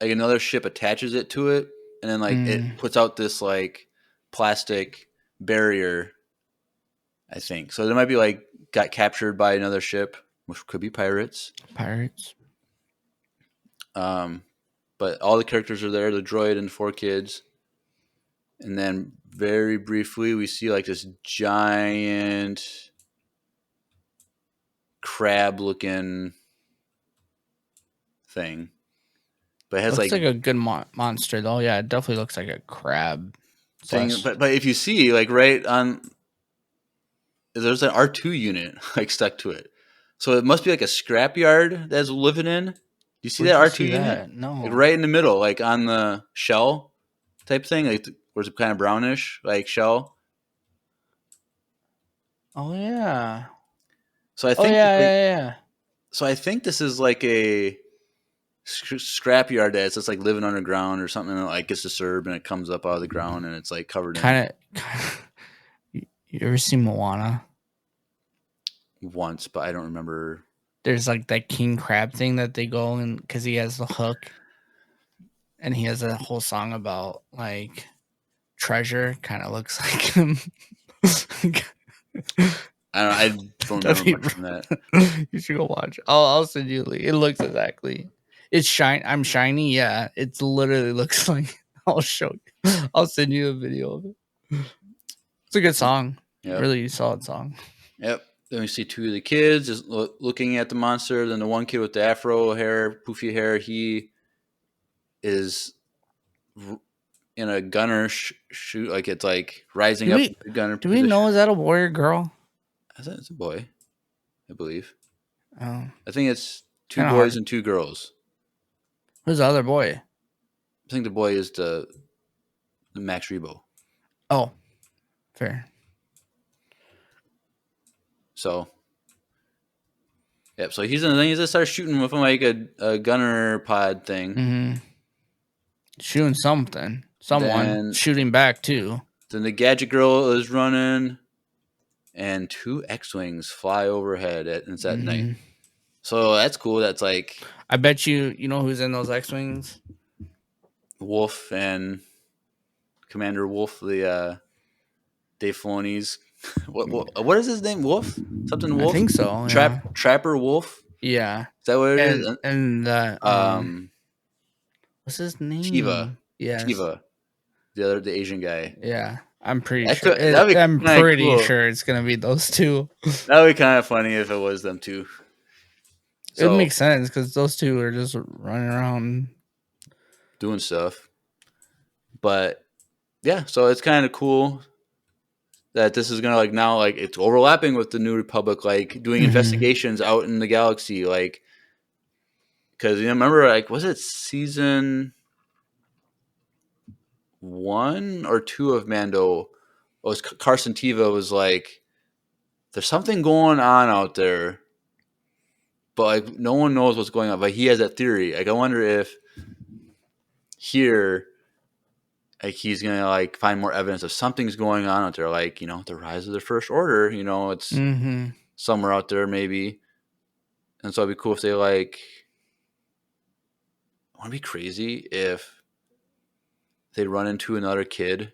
another ship attaches it to it, and then like it puts out this like plastic barrier. I think so. There might be like got captured by another ship, which could be pirates. Pirates. But all the characters are there. The droid and 4 kids. And then very briefly, we see like this giant crab-looking thing, but it has Looks like like a good monster though. Yeah, it definitely looks like a crab. thing. Slash. But if you see like right on, there's an R2 unit like stuck to it, so it must be like a scrapyard that's living in. Do you see Where'd that you R2 see unit? that? Like No. right in the middle, like on the shell type thing, like where's it kind of brownish, like shell. Oh yeah. So I Oh think yeah, like, yeah, yeah. so I think this is like a scrapyard that's just like living underground or something that like gets disturbed and it comes up out of the ground and it's like covered in Kind of. You ever seen Moana? once, but I don't remember. There's like that king crab thing that they go and because he has the hook, and he has a whole song about like treasure. Kind of looks like him. I don't That'd remember be, much from that. you should go watch. I'll send you. It looks exactly. It's shine. I'm shiny. Yeah, it's literally looks like. I'll show you. I'll send you a video of it. It's a good song. Yep. Really solid song. Yep. Then we see two of the kids just looking at the monster. Then the one kid with the afro hair, poofy hair, he is in a gunner shoot, like it's like rising Do up we into gunner do we position. know, is that a boy or girl? I think it's a boy, I believe. Oh, I think it's two kind of boys hard. and two girls. Who's the other boy? I think the boy is the Max Rebo. Oh, fair. So, yep. So he's in the thing. He just starts shooting with like a gunner pod thing. Mm-hmm. Shooting something. Someone Then shooting back too. the gadget girl is running, and two X-wings fly overhead. It's at night. Mm-hmm. So that's cool. That's like I bet you know who's in those X-wings. Wolf and Commander Wolf, the Dave Filoni's. What is his name? Wolf? Something I Wolf? think so. Yeah. Trapper Wolf? Yeah. Is that what it is? And what's his Chiva. name? Yes. Chiva. The Asian guy. Yeah. I'm pretty That sure. could that'd be I'm kind of pretty cool. sure it's gonna be those two. That'd be kind of funny if it was them two. It So makes sense because those two are just running around. doing stuff, but yeah, so it's kind of cool that this is gonna like now like it's overlapping with the New Republic, like doing Mhm. investigations out in the galaxy, like because you know, remember like was it season 1 or 2 of Mando? It was Carson Teva was like, there's something going on out there, but like no one knows what's going on. But he has that theory. Like I wonder if here like he's gonna like find more evidence of something's going on out there, like you know the rise of the First Order. You know, it's Mm-hmm. somewhere out there maybe, and so it'd be cool if they like. I want to be crazy if they run into another kid,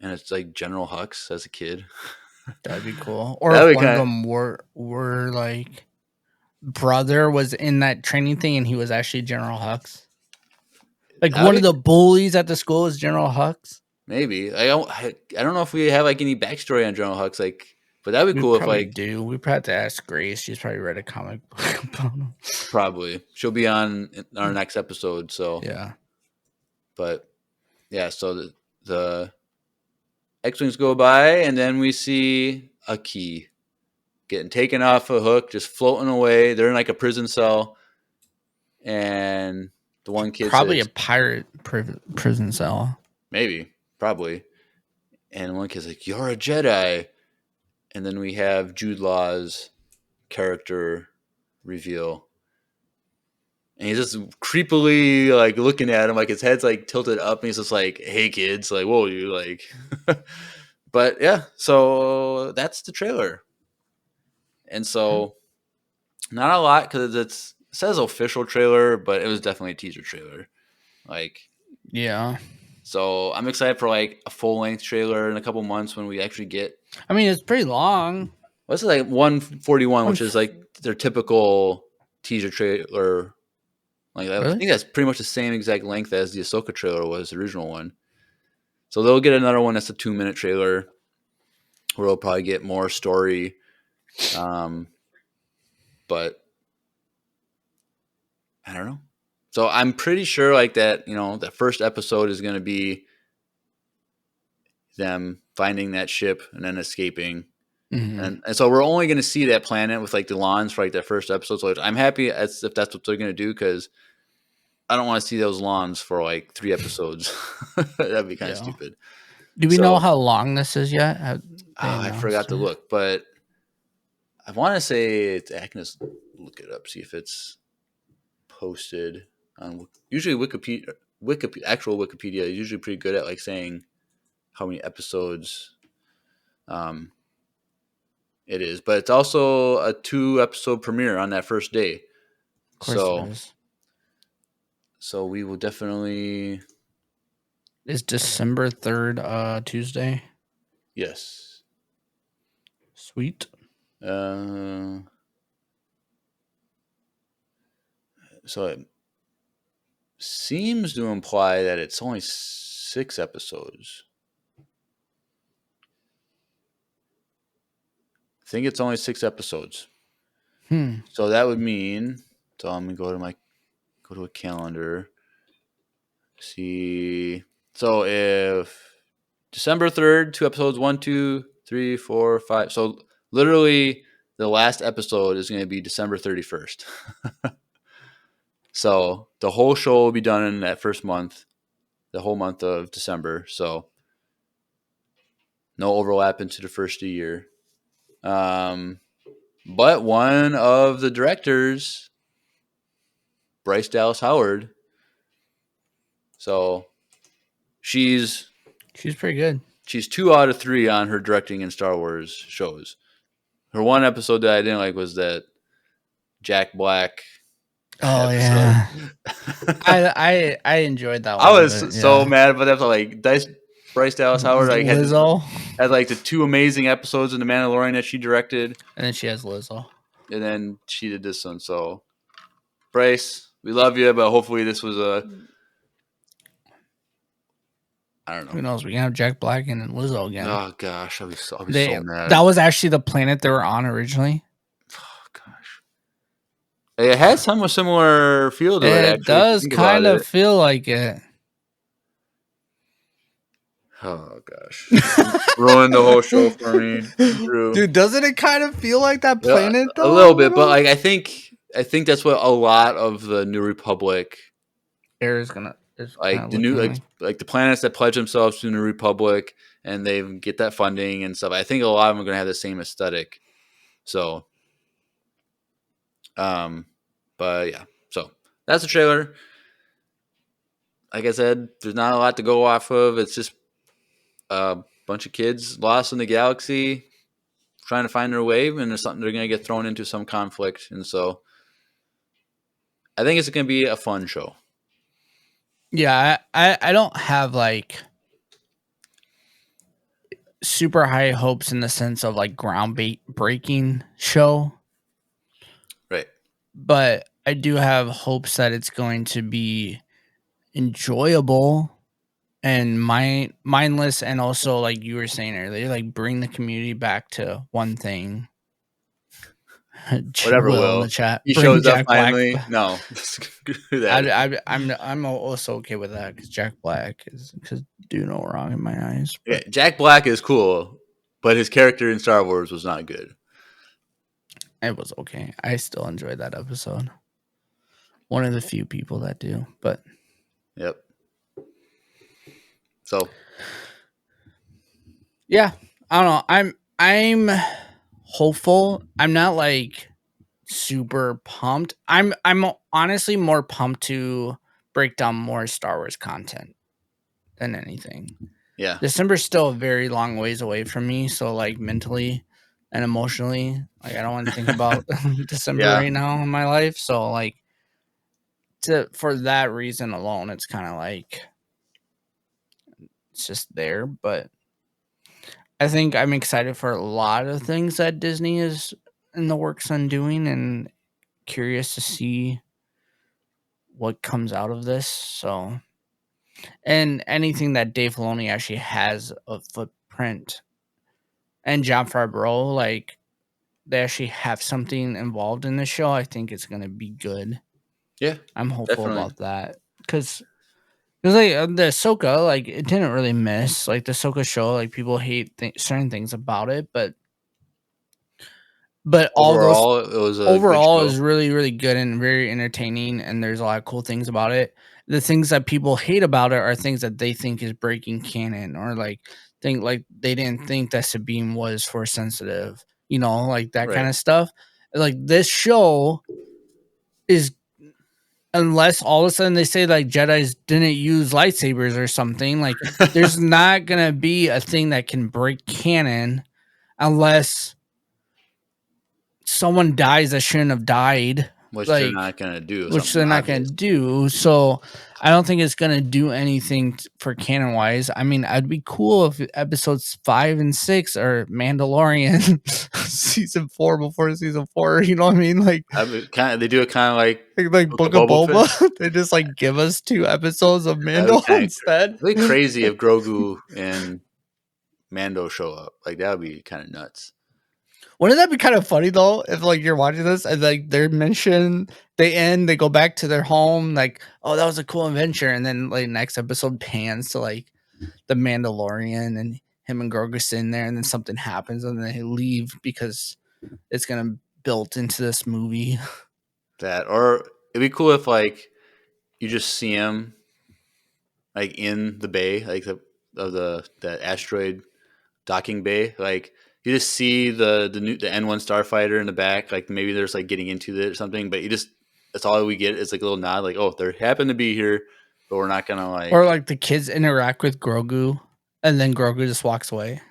and it's like General Hux as a kid. That'd be cool. Or That'd if be one of kind of them were like brother was in that training thing and he was actually General Hux. Like one of the bullies at the school is General Hux. maybe. I don't know if we have like any backstory on General Hux, like, but that'd be We cool if probably like do. We probably have to ask Grace. She's probably read a comic book about him. probably she'll be on our next episode. So, Yeah. but yeah, so the X-wings go by, and then we see a key getting taken off a hook, just floating away. They're in like a prison cell, and the one kid Probably a says, pirate prison cell. maybe, probably, and one kid's like, "You're a Jedi," and then we have Jude Law's character reveal. And he's just creepily like looking at him, like his head's like tilted up, and he's just like, "Hey kids, like, whoa, you like." But yeah, so that's the trailer, and so not a lot because it says official trailer, but it was definitely a teaser trailer. Like, Yeah. so I'm excited for like a full length trailer in a couple months when we actually get. I mean, it's pretty long. What's it like 141, which is like their typical teaser trailer. Like I Really? think that's pretty much the same exact length as the Ahsoka trailer was, the original one. So they'll get another one that's a 2-minute trailer where they'll probably get more story. But I don't know. So I'm pretty sure like that, that first episode is going to be them finding that ship and then escaping. And so we're only going to see that planet with like the lawns for like that first episode. So I'm happy as if that's what they're going to do, because I don't want to see those lawns for like 3 episodes. That'd be kind of stupid. Do we know how long this is yet? I forgot to look, but I want to say I can just look it up, see if it's posted on. Usually Wikipedia, actual Wikipedia is usually pretty good at like saying how many episodes it is, but it's also a 2-episode premiere on that first day. Of course it is. So we will definitely. Is December 3rd Tuesday? Yes. Sweet. So it seems to imply that it's only 6 episodes. I think it's only 6 episodes. So that would mean. So I'm gonna go to a calendar. See. So if December 3rd, 2 episodes, 1, 2, 3, 4, 5. So literally the last episode is going to be December 31st. So the whole show will be done in that first month, the whole month of December. So no overlap into the first year. But one of the directors, Bryce Dallas Howard, so she's pretty good. She's 2 out of 3 on her directing in Star Wars shows. Her one episode that I didn't like was that Jack Black. Oh episode. yeah, I enjoyed that one. I was so mad about that. Like Bryce Dallas Howard like had like the 2 amazing episodes in The Mandalorian that she directed, and then she has Lizzo, and then she did this one. So Bryce, we love you, but hopefully this was I don't know. Who knows? We can have Jack Black and Lizzo again. Oh gosh, I'll be so mad. That was actually the planet they were on originally. Oh gosh, it has some similar feel to it. Actually, it does kind of feel like it. Oh gosh, ruined the whole show for me, Drew. Dude. Doesn't it kind of feel like that planet? Yeah, a little bit, but like I think that's what a lot of the New Republic is gonna. Like the new, like the planets that pledge themselves to the New Republic, and they get that funding and stuff. I think a lot of them are going to have the same aesthetic. So, but yeah, so that's the trailer. Like I said, there's not a lot to go off of. It's just a bunch of kids lost in the galaxy, trying to find their way, and there's something they're going to get thrown into some conflict, and so I think it's going to be a fun show. Yeah, I don't have like super high hopes in the sense of like groundbreaking show. Right. But I do have hopes that it's going to be enjoyable and mindless, and also like you were saying earlier, like bring the community back to one thing. Whatever will in the chat. He shows Jack up finally. Black. No, I'm also okay with that because Jack Black could do no wrong in my eyes. Yeah, Jack Black is cool, but his character in Star Wars was not good. It was okay. I still enjoyed that episode. One of the few people that do, but yep. So yeah, I don't know. I'm hopeful. I'm not like super pumped. I'm honestly more pumped to break down more Star Wars content than anything. Yeah. December's still a very long ways away from me, so like mentally and emotionally, like I don't want to think about December right now in my life. So like for that reason alone, it's kind of like it's just there, but I think I'm excited for a lot of things that Disney is in the works on doing, and curious to see what comes out of this. So And anything that Dave Filoni actually has a footprint, and John Favreau, like they actually have something involved in the show, I think it's gonna be good. Yeah, I'm hopeful definitely. about that because like the Ahsoka, like it didn't really miss. Like the Ahsoka show, like people hate certain things about it, but all those Overall, it was a good overall show. is really really good and very entertaining, and there's a lot of cool things about it. The things that people hate about it are things that they think is breaking canon, or like think like they didn't think that Sabine was force sensitive, like that kind Right. of stuff. Like this show is, unless all of a sudden they say like Jedi's didn't use lightsabers or something, like there's not gonna be a thing that can break canon unless someone dies that shouldn't have died. Which they're Like, not gonna do which something they're not going obvious. to do. So I don't think it's going to do anything for canon wise. I mean, I'd be cool if episodes 5 and 6 are Mandalorian season 4 before season 4. You know what I mean? They do it kind of like Like Book of Book of Boba Fett. Boba. They just like give us 2 episodes of That'd be Mando kind of instead. really crazy if Grogu and Mando show up. Like that would be kind of nuts. Wouldn't that be kind of funny though? If like you're watching this and like their mission, they end, they go back to their home, like, oh, that was a cool adventure, and then like next episode pans to like the Mandalorian and him and Grogu sitting there, and then something happens, and then they leave because it's gonna built into this movie. That or it'd be cool if like you just see him like in the bay, like the asteroid docking bay. Like you just see the N1 starfighter in the back. Like maybe there's like getting into it or something, but you just that's all we get is like a little nod, like oh they happen to be here, but we're not gonna Or like like the kids interact with Grogu, and then Grogu just walks away.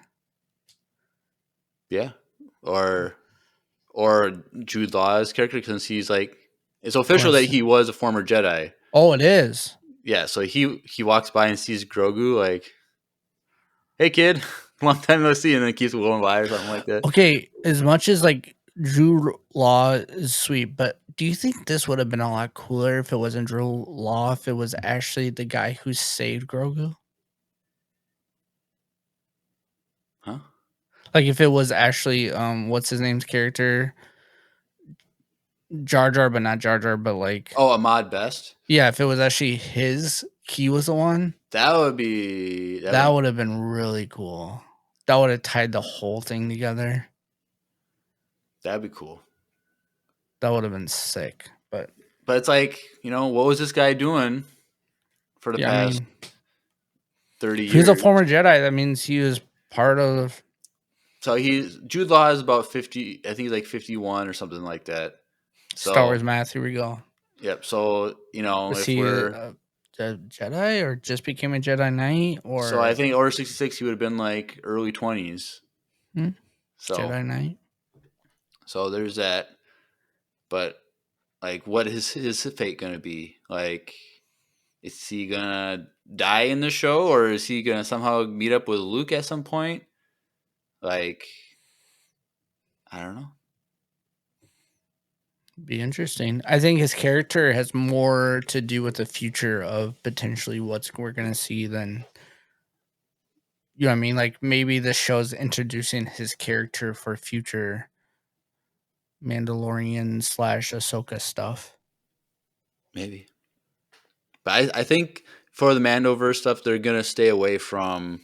yeah, or or Jude Law's character since he's like it's official that Was he was a former Jedi. oh, it is. Yeah, so he walks by and sees Grogu like, "Hey kid, long time no see," and then keeps going by or something like that. Okay, as much as like Drew Law is sweet, but do you think this would have been a lot cooler if it wasn't Drew Law? If it was actually the guy who saved Grogu? Huh? Like if it was actually what's his name's character? Jar Jar, but not Jar Jar, but like Oh, Ahmad Best. yeah, if it was actually he was the one, that That would have been really cool. That would have tied the whole thing together. that'd be cool. That would have been sick. But But it's like what was this guy doing for the yeah, I past mean, 30 if he's a years? former Jedi, that means he was part of So he's Jude Law is about 50. I think he's like 51 or something like that. Star So Wars math. Here we go. yep. So Was if he we're a Jedi or just became a Jedi Knight so I or think Order 66 he would have been like early 20s. hmm? So Jedi Knight? so there's that. But like, what is his fate gonna be? Like, is he gonna die in the show, or is he gonna somehow meet up with Luke at some point? Like, I don't know. Be interesting. I think his character has more to do with the future of potentially what we're gonna see than you know what I mean. Like maybe the show's introducing his character for future Mandalorian slash Ahsoka stuff. Maybe, but I think for the Mandoverse stuff, they're gonna stay away from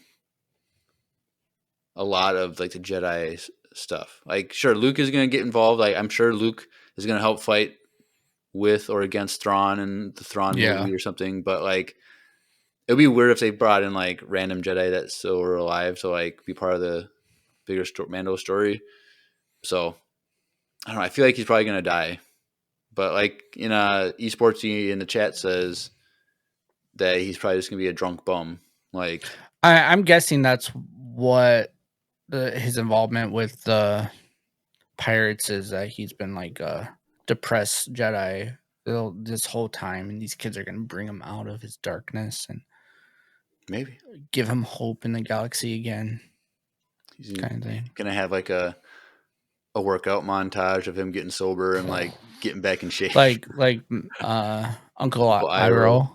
a lot of like the Jedi stuff. Like, sure, Luke is gonna get involved. Like, I'm sure Luke is gonna help fight with or against Thrawn in the Thrawn Yeah. movie or something. But like, it'd be weird if they brought in like random Jedi that still were alive to like be part of the bigger Mando story. So I don't know. I feel like he's probably gonna die. But like in esportsy in the chat says that he's probably just gonna be a drunk bum. Like I'm guessing that's what his involvement with the pirates is, that he's been like a depressed Jedi this whole time, and these kids are gonna bring him out of his darkness and maybe give him hope in the galaxy again, he's kind of thing. gonna have like a workout montage of him getting sober and like getting back in shape. Like Uncle Uncle Iroh.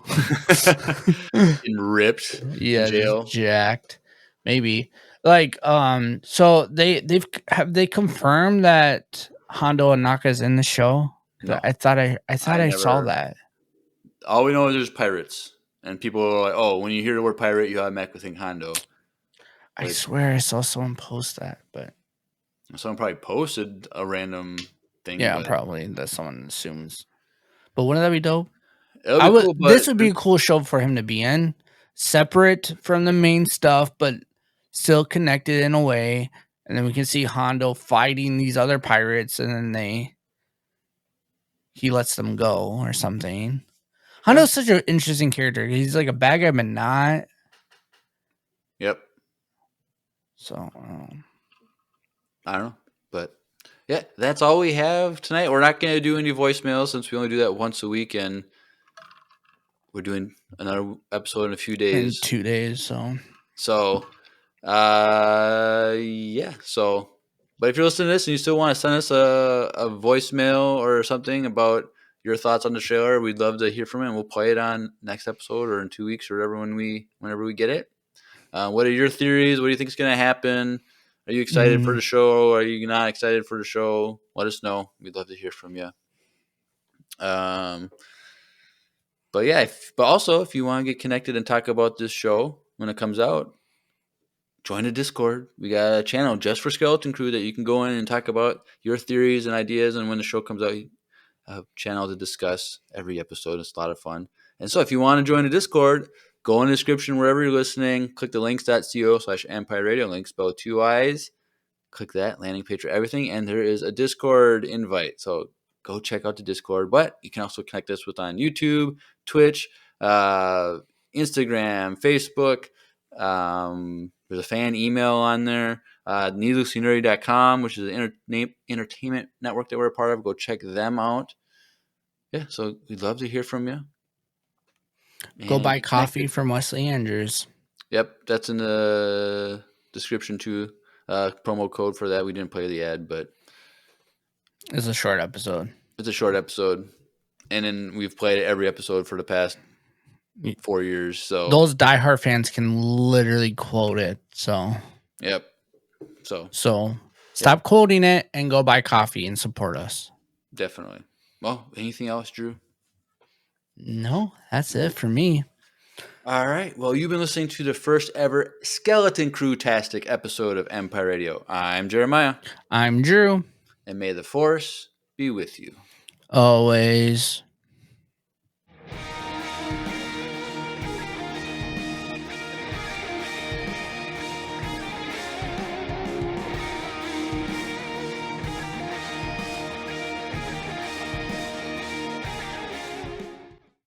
getting ripped in Yeah, just jail. jacked. Maybe. Like, so have they confirmed that Hondo Anaka's in the show? No, I thought I I saw never. that. All we know is there's pirates, and people are like, "Oh, when you hear the word pirate, you automatically think Hondo." I Which swear I saw someone post that, but someone probably posted a random thing, yeah, but probably that someone assumes. But wouldn't that be dope? it'll I be would. cool. This But would be a cool show for him to be in, separate from the main stuff, but still connected in a way. And then we can see Hondo fighting these other pirates, and then he lets them go or something. yeah, Hondo's such an interesting character. He's like a bad guy, but not. yep. So I don't know, but yeah, that's all we have tonight. We're not going to do any voicemails since we only do that once a week, and we're doing another episode in a few in days. 2 days. So, yeah. So, but if you're listening to this and you still want to send us a voicemail or something about your thoughts on the trailer, we'd love to hear from it, and we'll play it on next episode or in 2 weeks or whatever whenever we get it. What are your theories? What do you think is going to happen? Are you excited for the show? Are you not excited for the show? Let us know. We'd love to hear from you. But yeah, but also if you want to get connected and talk about this show when it comes out, join the Discord. We got a channel just for Skeleton Crew that you can go in and talk about your theories and ideas. And when the show comes out, a channel to discuss every episode. It's a lot of fun. And so if you want to join the Discord, go in the description wherever you're listening. Click the links.co/Empire Radio, links spelled 2 I's. Click that landing page for everything. And there is a Discord invite. So go check out the Discord. But you can also connect us with on YouTube, Twitch, Instagram, Facebook. There's a fan email on there. needlesslynerdy.com, which is an entertainment network that we're a part of. Go check them out. Yeah, so we'd love to hear from you. go And buy get coffee connected. from Wesley Andrews. Yep, that's in the description too. Promo code for that. We didn't play the ad, but It's a short episode. it's a short episode. And then we've played it every episode for the past 4 years. So Those diehard fans can literally quote it. yep. So Stop quoting it and go buy coffee and support us. definitely. Well, anything else, Drew? No, that's it for me. All right. Well, you've been listening to the first ever Skeleton Crew-tastic episode of Empire Radio. I'm Jeremiah. I'm Drew. And may the Force be with you. Always.